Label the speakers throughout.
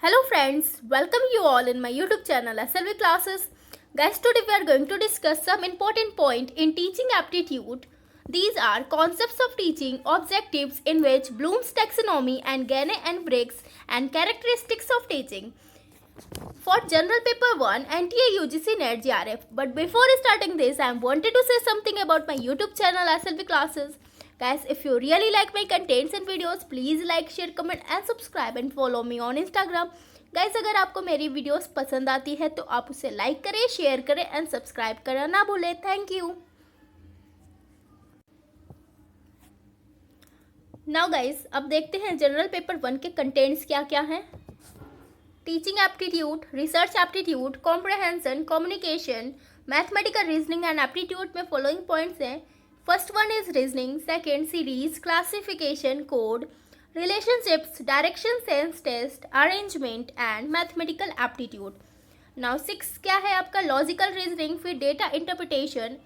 Speaker 1: Hello friends, welcome you all in my YouTube channel SLV Classes. Guys, today we are going to discuss some important point in teaching aptitude. These are concepts of teaching, objectives in which Bloom's taxonomy and Gaine and Briggs and characteristics of teaching. For General Paper 1, NTA UGC NET JRF. But before starting this, I wanted to say something about my YouTube channel SLV Classes. Guys, if you really like my contents and videos, please like, share, comment and subscribe and follow me on Instagram. Guys, अगर आपको मेरी videos पसंद आती है तो आप उसे like करें, शेयर करें एंड सब्सक्राइब करना ना भूलें. Thank you. नाउ गाइस, अब देखते हैं जनरल पेपर 1 के कंटेंट्स क्या क्या हैं. Teaching aptitude, research aptitude, comprehension, communication, mathematical reasoning and aptitude में फॉलोइंग पॉइंट्स हैं. First one is reasoning, second series, classification, code, relationships, direction sense test, arrangement and mathematical aptitude. Now 6 क्या है आपका logical reasoning, फिर data interpretation,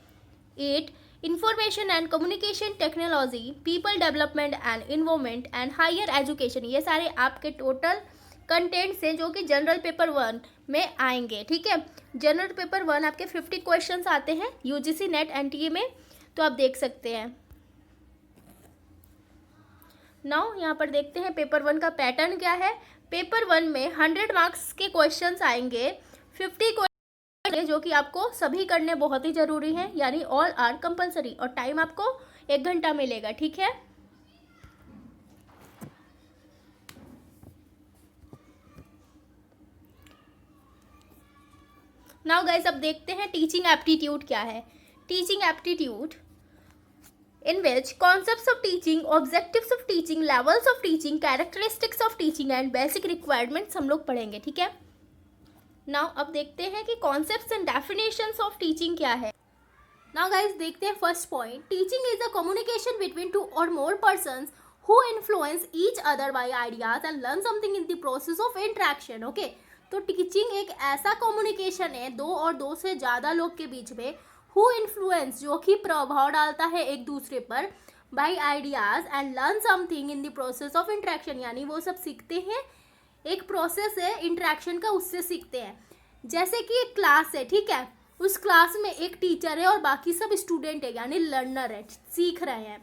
Speaker 1: 8 information and communication technology, people development and environment and higher education. ये सारे आपके total contents हैं जो कि जनरल पेपर 1 में आएंगे. ठीक है, जनरल पेपर 1 आपके 50 क्वेश्चंस आते हैं यूजीसी नेट एनटीए में, तो आप देख सकते हैं. नाउ यहाँ पर देखते हैं पेपर 1 का पैटर्न क्या है. पेपर 1 में 100 मार्क्स के क्वेश्चंस आएंगे. 50 क्वेश्चन जो कि आपको सभी करने बहुत ही ज़रूरी हैं, यानी ऑल आर कंपलसरी, और टाइम आपको 1 घंटा मिलेगा. ठीक है, नाउ गाइस अब देखते हैं टीचिंग एप्टीट्यूड क्या है. Teaching aptitude in which concepts of teaching, objectives of teaching, levels of teaching, characteristics of teaching and basic requirements हम लोग पढ़ेंगे. ठीक है, now अब देखते हैं कि concepts and definitions of teaching क्या है. now guys देखते हैं first point. teaching is a communication between two or more persons who influence each other by ideas and learn something in the process of interaction. okay, तो teaching एक ऐसा communication है दो और दो से ज़्यादा लोग के बीच में, हु इन्फ्लुएंस जो कि प्रभाव डालता है एक दूसरे पर, by ideas and learn something in the process of interaction, यानी वो सब सीखते हैं, एक प्रोसेस है इंट्रैक्शन का, उससे सीखते हैं. जैसे कि एक क्लास है, ठीक है, उस क्लास में एक टीचर है और बाकी सब स्टूडेंट है, यानी लर्नर है, सीख रहे हैं,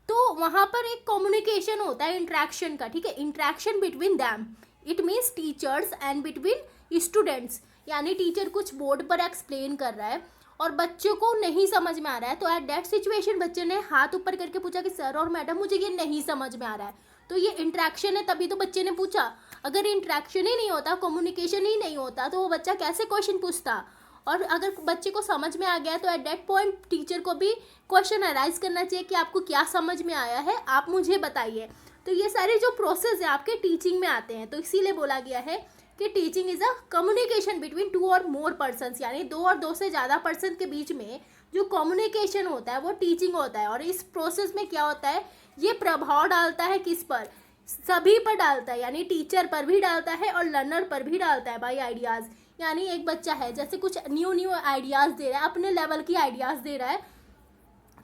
Speaker 1: तो वहाँ पर एक कम्युनिकेशन होता है इंट्रैक्शन का. ठीक है, interaction between them, it means teachers and between students, यानी टीचर कुछ बोर्ड पर एक्सप्लेन कर रहा है और बच्चों को नहीं समझ में आ रहा है, तो एट दैट सिचुएशन बच्चे ने हाथ ऊपर करके पूछा कि सर और मैडम मुझे ये नहीं समझ में आ रहा है, तो ये इंट्रैक्शन है, तभी तो बच्चे ने पूछा. अगर इंट्रैक्शन ही नहीं होता, कम्युनिकेशन ही नहीं होता, तो वो बच्चा कैसे क्वेश्चन पूछता. और अगर बच्चे को समझ में आ गया तो एट दैट पॉइंट टीचर को भी क्वेश्चन अराइज करना चाहिए कि आपको क्या समझ में आया है, आप मुझे बताइए. तो ये सारे जो प्रोसेस है आपके टीचिंग में आते हैं, तो इसीलिए बोला गया है कि teaching is a communication between two और मोर पर्सन्स, यानी दो और दो से ज़्यादा पर्सन के बीच में जो कम्युनिकेशन होता है वो टीचिंग होता है. और इस प्रोसेस में क्या होता है, ये प्रभाव डालता है किस पर, सभी पर डालता है, यानी टीचर पर भी डालता है और लर्नर पर भी डालता है बाई आइडियाज़. यानी एक बच्चा है जैसे कुछ न्यू आइडियाज़ दे रहा है, अपने लेवल की आइडियाज़ दे रहा है,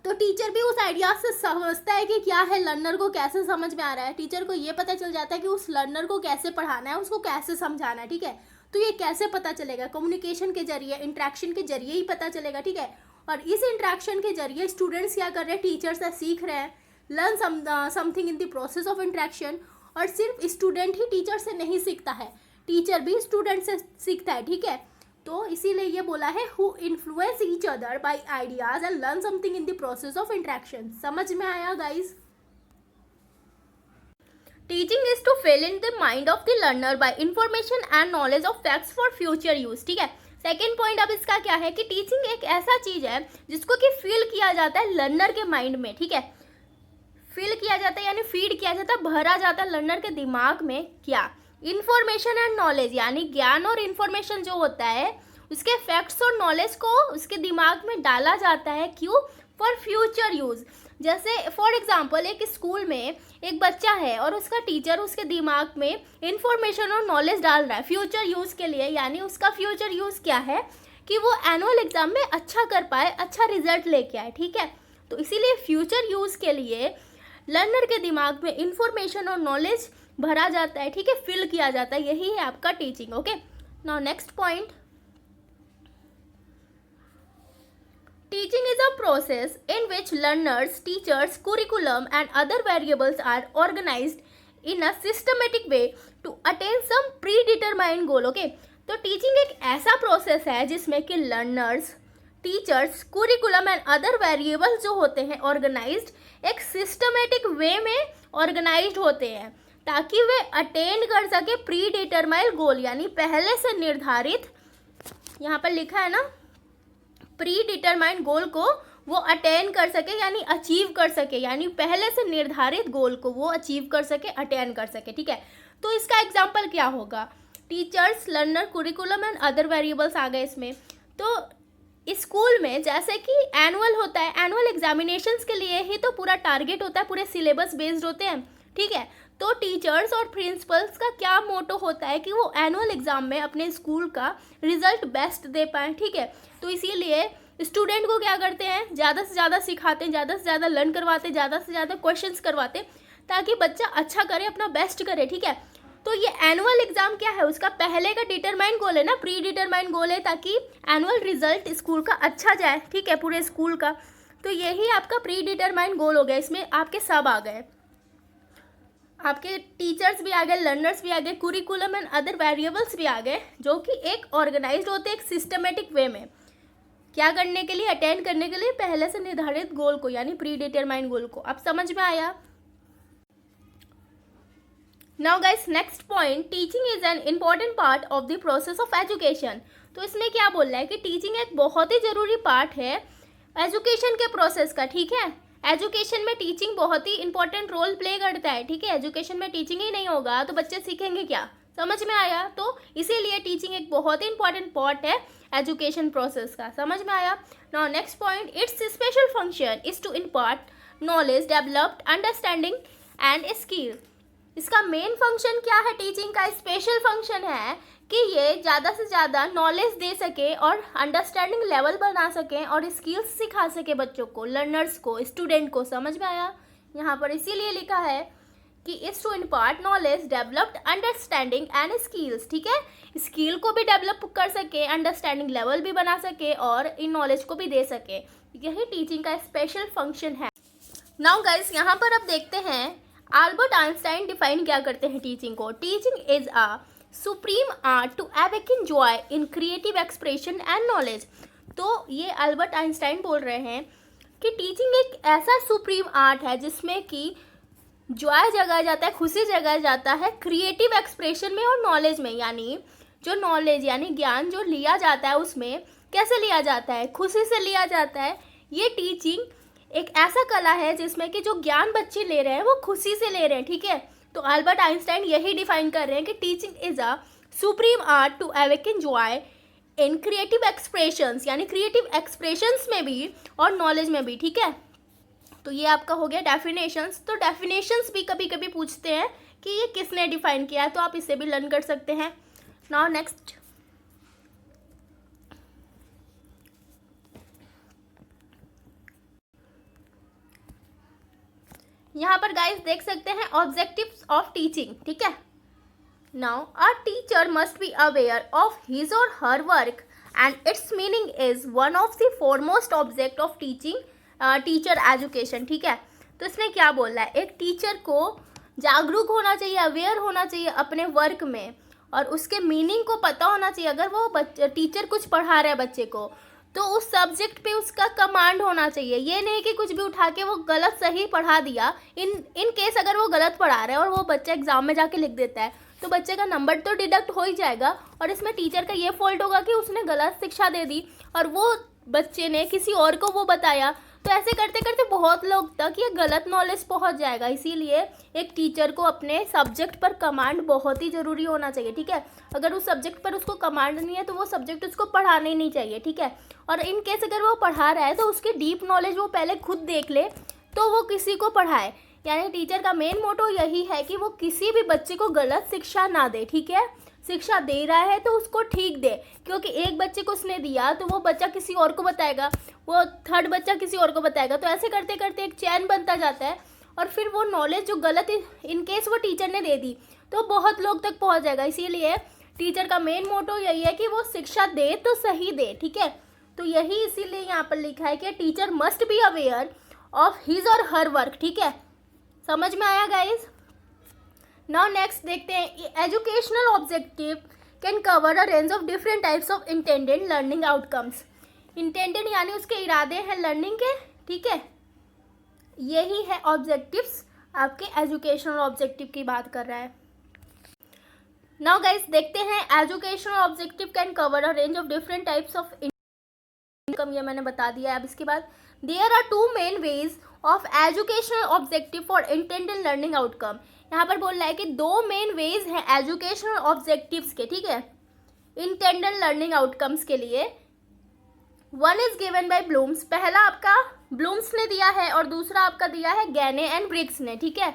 Speaker 1: तो टीचर भी उस आइडियाज से समझता है कि क्या है, लर्नर को कैसे समझ में आ रहा है. टीचर को ये पता चल जाता है कि उस लर्नर को कैसे पढ़ाना है, उसको कैसे समझाना है. ठीक है, तो ये कैसे पता चलेगा, कम्युनिकेशन के जरिए, इंट्रैक्शन के जरिए ही पता चलेगा. ठीक है, और इस इंट्रैक्शन के जरिए स्टूडेंट्स क्या कर रहे हैं, टीचर से सीख रहे हैं, learn something in the process of interaction. और सिर्फ स्टूडेंट ही टीचर से नहीं सीखता है, टीचर भी स्टूडेंट से सीखता है. ठीक है, तो इसीलिए ये बोला है who influence each other by ideas and learn something in the process of interaction. समझ में आया guys. Teaching is to fill in the mind of the learner by information and knowledge of facts for future use. ठीक है, second point अब इसका क्या है कि टीचिंग एक ऐसा चीज है जिसको कि फील किया जाता है लर्नर के माइंड में. ठीक है, फील किया जाता है यानी फीड किया जाता है, भरा जाता है लर्नर के दिमाग में क्या, इन्फॉर्मेशन एंड नॉलेज, यानी ज्ञान और इन्फॉर्मेशन जो होता है उसके फैक्ट्स और नॉलेज को उसके दिमाग में डाला जाता है. क्यों, फॉर फ्यूचर यूज़. जैसे फॉर एग्जांपल एक स्कूल में एक बच्चा है और उसका टीचर उसके दिमाग में इन्फॉर्मेशन और नॉलेज डाल रहा है फ्यूचर यूज़ के लिए, यानी उसका फ्यूचर यूज़ क्या है कि वो एनुअल एग्जाम में अच्छा कर पाए, अच्छा रिजल्ट लेके आए. ठीक है, तो इसीलिए फ्यूचर यूज़ के लिए लर्नर के दिमाग में इंफॉर्मेशन और नॉलेज भरा जाता है, ठीक है, फिल किया जाता है, यही है आपका teaching. Okay, now next point, teaching is a process in which learners, teachers, curriculum and other variables are organized in a systematic way to attain some predetermined goal। Okay, तो टीचिंग एक ऐसा process है जिसमें कि learners, teachers, curriculum and other variables जो होते हैं organised एक सिस्टमेटिक वे में ऑर्गेनाइज्ड होते हैं ताकि वे अटेन कर सके प्री डिटरमाइंड गोल, यानी पहले से निर्धारित, यहाँ पर लिखा है ना, प्री डिटरमाइंड गोल को वो अटेन कर सके, यानी अचीव कर सके, यानी पहले से निर्धारित गोल को वो अचीव कर सके, अटेन कर सके, ठीक है। तो इसका एग्जाम्पल क्या होगा, teachers, learner, curriculum and other variables आ गए इसमें। तो स्कूल में जैसे कि एनुअल होता है, एनुअल एग्जामिनेशंस के लिए ही तो पूरा टारगेट होता है, पूरे सिलेबस बेस्ड होते हैं, ठीक है। तो टीचर्स और प्रिंसिपल्स का क्या मोटो होता है कि वो एनुअल एग्जाम में अपने स्कूल का रिजल्ट बेस्ट दे पाएँ, ठीक है। तो इसीलिए स्टूडेंट को क्या करते हैं, ज़्यादा से ज़्यादा सिखाते हैं, ज़्यादा से ज़्यादा लर्न करवाते, ज़्यादा से ज़्यादा क्वेश्चंस करवाते ताकि बच्चा अच्छा करे, अपना बेस्ट करे, ठीक है। तो ये एनुअल एग्जाम क्या है, उसका पहले का डिटरमाइंड गोल है ना, प्री डिटरमाइंड गोल है ताकि एनुअल रिजल्ट स्कूल का अच्छा जाए, ठीक है, पूरे स्कूल का। तो यही आपका प्री डिटरमाइंड गोल हो गया। इसमें आपके सब आ गए, आपके टीचर्स भी आ गए, लर्नर्स भी आ गए, कुरिकुलम एंड अदर वेरिएबल्स भी आ गए, जो कि एक ऑर्गेनाइज्ड होते हैं एक सिस्टमेटिक वे में, क्या करने के लिए, अटेंड करने के लिए पहले से निर्धारित गोल को, यानी प्री डिटरमाइंड गोल को। अब समझ में आया। Now guys, next point, teaching is an important part of the process of education. तो इसमें क्या बोल रहा है कि टीचिंग एक बहुत ही ज़रूरी पार्ट है एजुकेशन के प्रोसेस का, ठीक है। एजुकेशन में टीचिंग बहुत ही इंपॉर्टेंट रोल प्ले करता है, ठीक है। एजुकेशन में टीचिंग ही नहीं होगा तो बच्चे सीखेंगे क्या, समझ में आया। तो इसीलिए टीचिंग एक बहुत ही इंपॉर्टेंट पार्ट है एजुकेशन प्रोसेस का, समझ में आया। Now next point, it's special function is to impart knowledge, developed understanding and skill. इसका मेन फंक्शन क्या है, टीचिंग का स्पेशल फंक्शन है कि ये ज़्यादा से ज़्यादा नॉलेज दे सके और अंडरस्टैंडिंग लेवल बना सके और स्किल्स सिखा सके बच्चों को, लर्नर्स को, स्टूडेंट को, समझ में आया। यहाँ पर इसीलिए लिखा है कि it's to impart knowledge, developed understanding and skills, ठीक है। स्किल को भी डेवलप कर सके, अंडरस्टैंडिंग लेवल भी बना सके और इन नॉलेज को भी दे सके, यही टीचिंग का स्पेशल फंक्शन है। नाउ गाइस, यहाँ पर अब देखते हैं अल्बर्ट आइंस्टाइन डिफाइन क्या करते हैं टीचिंग को। Teaching is a supreme art to awaken joy in creative expression and knowledge. तो ये अल्बर्ट आइंस्टाइन बोल रहे हैं कि टीचिंग एक ऐसा सुप्रीम आर्ट है जिसमें कि जॉय जगाया जाता है, खुशी जगाया जाता है क्रिएटिव एक्सप्रेशन में और नॉलेज में, यानी जो नॉलेज यानी ज्ञान जो लिया जाता है उसमें कैसे लिया जाता है, खुशी से लिया जाता है। ये टीचिंग एक ऐसा कला है जिसमें कि जो ज्ञान बच्चे ले रहे हैं वो खुशी से ले रहे हैं, ठीक है। तो अल्बर्ट आइंस्टाइन यही डिफाइन कर रहे हैं कि teaching is a supreme art to awaken joy in creative expressions, यानी क्रिएटिव एक्सप्रेशंस में भी और नॉलेज में भी, ठीक है। तो ये आपका हो गया डेफिनेशंस। तो डेफिनेशंस भी कभी कभी पूछते हैं कि ये किसने डिफाइन किया है, तो आप इसे भी लर्न कर सकते हैं। नाउ नेक्स्ट, यहाँ पर गाइस देख सकते हैं ऑब्जेक्टिव्स ऑफ टीचिंग, ठीक है। Now a teacher must be aware of his or her work and its meaning is one of the foremost object of teaching teacher education, ठीक है। तो इसमें क्या बोल रहा है, एक टीचर को जागरूक होना चाहिए, अवेयर होना चाहिए अपने वर्क में और उसके मीनिंग को पता होना चाहिए। अगर वो टीचर कुछ पढ़ा रहा है बच्चे को तो उस सब्जेक्ट पे उसका कमांड होना चाहिए। ये नहीं कि कुछ भी उठा के वो गलत सही पढ़ा दिया। इन केस अगर वो गलत पढ़ा रहा है और वो बच्चा एग्जाम में जाके लिख देता है तो बच्चे का नंबर तो डिडक्ट हो ही जाएगा और इसमें टीचर का ये फॉल्ट होगा कि उसने गलत शिक्षा दे दी और वो बच्चे ने किसी और को वो बताया। तो ऐसे करते करते बहुत लोग तक ये गलत नॉलेज पहुंच जाएगा। इसीलिए एक टीचर को अपने सब्जेक्ट पर कमांड बहुत ही ज़रूरी होना चाहिए, ठीक है। अगर उस सब्जेक्ट पर उसको कमांड नहीं है तो वो सब्जेक्ट उसको पढ़ाना ही नहीं चाहिए, ठीक है। और इन केस अगर वो पढ़ा रहा है तो उसकी डीप नॉलेज वो पहले खुद देख ले तो वो किसी को पढ़ाए। यानी टीचर का मेन मोटो यही है कि वो किसी भी बच्चे को गलत शिक्षा ना दे, ठीक है। शिक्षा दे रहा है तो उसको ठीक दे, क्योंकि एक बच्चे को उसने दिया तो वो बच्चा किसी और को बताएगा, वो थर्ड बच्चा किसी और को बताएगा। तो ऐसे करते करते एक चैन बनता जाता है और फिर वो नॉलेज जो गलत इन केस वो टीचर ने दे दी तो बहुत लोग तक पहुंच जाएगा। इसीलिए टीचर का मेन मोटो यही है कि वो शिक्षा दे तो सही दे, ठीक है। तो यही इसीलिए यहाँ पर लिखा है कि teacher must be aware of his or her work, ठीक है। समझ में आया गाइज? नाउ नेक्स्ट देखते हैं, educational objective can cover a range of different types of intended learning outcomes. Intended यानी उसके इरादे हैं लर्निंग के, ठीक है। यही है ऑब्जेक्टिव्स, आपके एजुकेशनल ऑब्जेक्टिव की बात कर रहा है। नाउ गाइस देखते हैं, educational objective can cover a range of different types of income, ये मैंने बता दिया है। अब इसके बाद there are two main ways of educational objective for intended learning outcome. यहाँ पर बोल रहा है कि दो मेन वेज हैं एजुकेशनल ऑब्जेक्टिव्स के, ठीक है, इंटेंडेड लर्निंग आउटकम्स के लिए। One is given by Bloom's, पहला आपका ब्लूम्स ने दिया है और दूसरा आपका दिया है गैने एंड ब्रिग्स ने, ठीक है।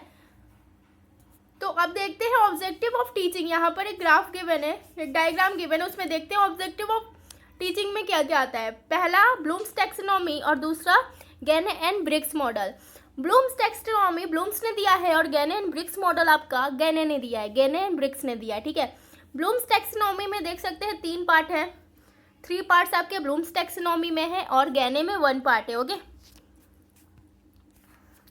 Speaker 1: तो अब देखते हैं ऑब्जेक्टिव ऑफ टीचिंग। यहाँ पर एक ग्राफ गिवन है, एक डायग्राम गिवन है, उसमें देखते हैं ऑब्जेक्टिव ऑफ टीचिंग में क्या क्या आता है। पहला ब्लूम्स टैक्सोनॉमी और दूसरा Gagne and Briggs model. Bloom's taxonomy Bloom's ने दिया है और गैने एंड ब्रिग्स मॉडल आपका गैने ने दिया है, गैने एंड ब्रिग्स ने दिया है, ठीक है। ब्लूम्स टैक्सोनॉमी में देख सकते हैं 3 पार्ट हैं, 3 पार्ट्स आपके ब्लूम्स टैक्सोनॉमी में है और गैने में 1 पार्ट है, ओके।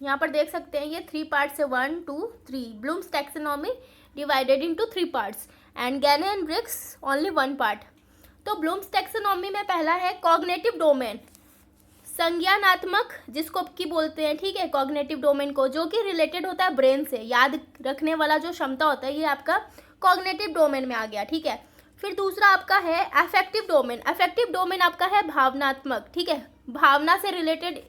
Speaker 1: यहाँ पर देख सकते हैं ये 3 पार्ट्स है, 1 2 3। Bloom's taxonomy divided into 3 parts and Gagne and Briggs only 1 part. तो ब्लूम्स टैक्सोनॉमी में पहला है कॉग्निटिव डोमेन, संज्ञानात्मक जिसको की बोलते हैं, ठीक है, कॉग्निटिव डोमेन को, जो कि रिलेटेड होता है ब्रेन से, याद रखने वाला जो क्षमता होता है, ये आपका कॉग्निटिव डोमेन में आ गया, ठीक है। फिर दूसरा आपका है अफेक्टिव डोमेन। अफेक्टिव डोमेन आपका है भावनात्मक, ठीक है, भावना से related,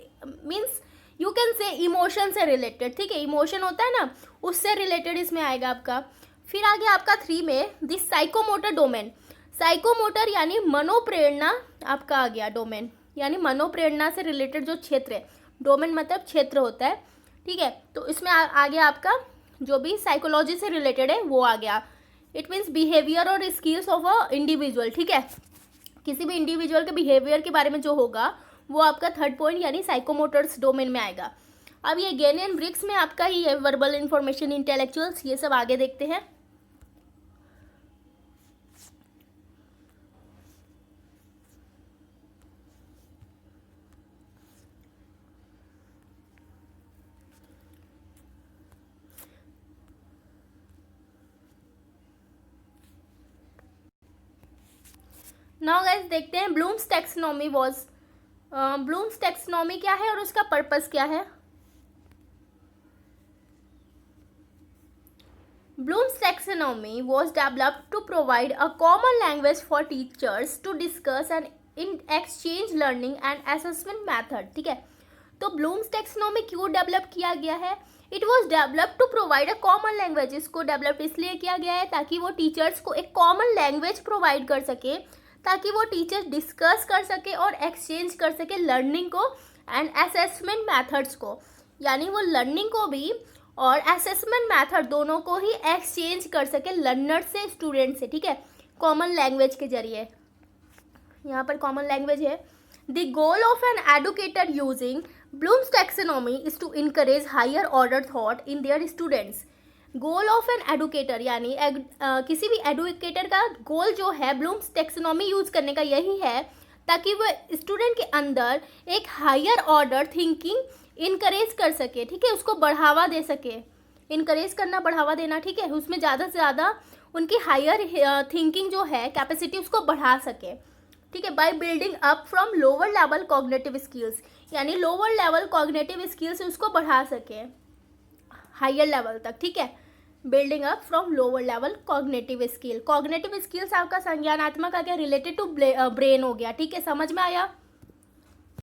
Speaker 1: means you can say emotion से रिलेटेड, ठीक है, इमोशन होता है ना, उससे रिलेटेड इसमें आएगा आपका। फिर आ गया आपका 3 में दिस साइकोमोटर डोमेन। साइकोमोटर यानी मनोप्रेरणा आपका आ गया डोमेन, यानी मनोप्रेरणा से रिलेटेड जो क्षेत्र है, डोमेन मतलब क्षेत्र होता है, ठीक है। तो इसमें आ गया आपका जो भी साइकोलॉजी से रिलेटेड है वो आ गया। इट मीन्स बिहेवियर और स्किल्स ऑफ अ इंडिविजुअल, ठीक है, किसी भी इंडिविजुअल के बिहेवियर के बारे में जो होगा वो आपका 3rd पॉइंट यानी साइकोमोटर्स डोमेन में आएगा। अब ये गैने एंड ब्रिग्स में आपका ही है वर्बल इंफॉर्मेशन, इंटेलेक्चुअल्स, ये सब आगे देखते हैं। नाउ गाइस देखते हैं Bloom's taxonomy was, Bloom's taxonomy क्या है और उसका पर्पस क्या है। Bloom's taxonomy was developed to provide a common language for teachers to discuss and exchange learning and assessment method, ठीक है। तो Bloom's taxonomy क्यों डेवलप किया गया है? It was developed to provide a common language। इसको डेवलप इसलिए किया गया है ताकि वो टीचर्स को एक कॉमन लैंग्वेज प्रोवाइड कर सके, ताकि वो टीचर्स डिस्कस कर सके और एक्सचेंज कर सके लर्निंग को एंड असेसमेंट मैथड्स को, यानी वो लर्निंग को भी और असेसमेंट मैथड दोनों को ही एक्सचेंज कर सके लर्नर से, स्टूडेंट से, ठीक है, कॉमन लैंग्वेज के जरिए। यहाँ पर कॉमन लैंग्वेज है। The goal of an educator using Bloom's taxonomy is to encourage higher order thought in their students. Goal of an educator यानी किसी भी एडुकेटर का गोल जो है ब्लूम्स टैक्सोनॉमी यूज करने का यही है ताकि वो स्टूडेंट के अंदर एक हायर ऑर्डर थिंकिंग इनकरेज कर सके, ठीक है, उसको बढ़ावा दे सके। इनकरेज करना, बढ़ावा देना, ठीक है, उसमें ज़्यादा से ज़्यादा उनकी हायर थिंकिंग जो है कैपेसिटी उसको बढ़ा सके, ठीक है, by building up from lower level cognitive skills, यानी लोअर लेवल कॉग्निटिव स्किल्स उसको बढ़ा सके हायर लेवल तक, ठीक है, building up from lower level cognitive skill. Cognitive skills आपका संज्ञानात्मक आ गया, रिलेटेड टू ब्रेन हो गया, ठीक है, समझ में आया।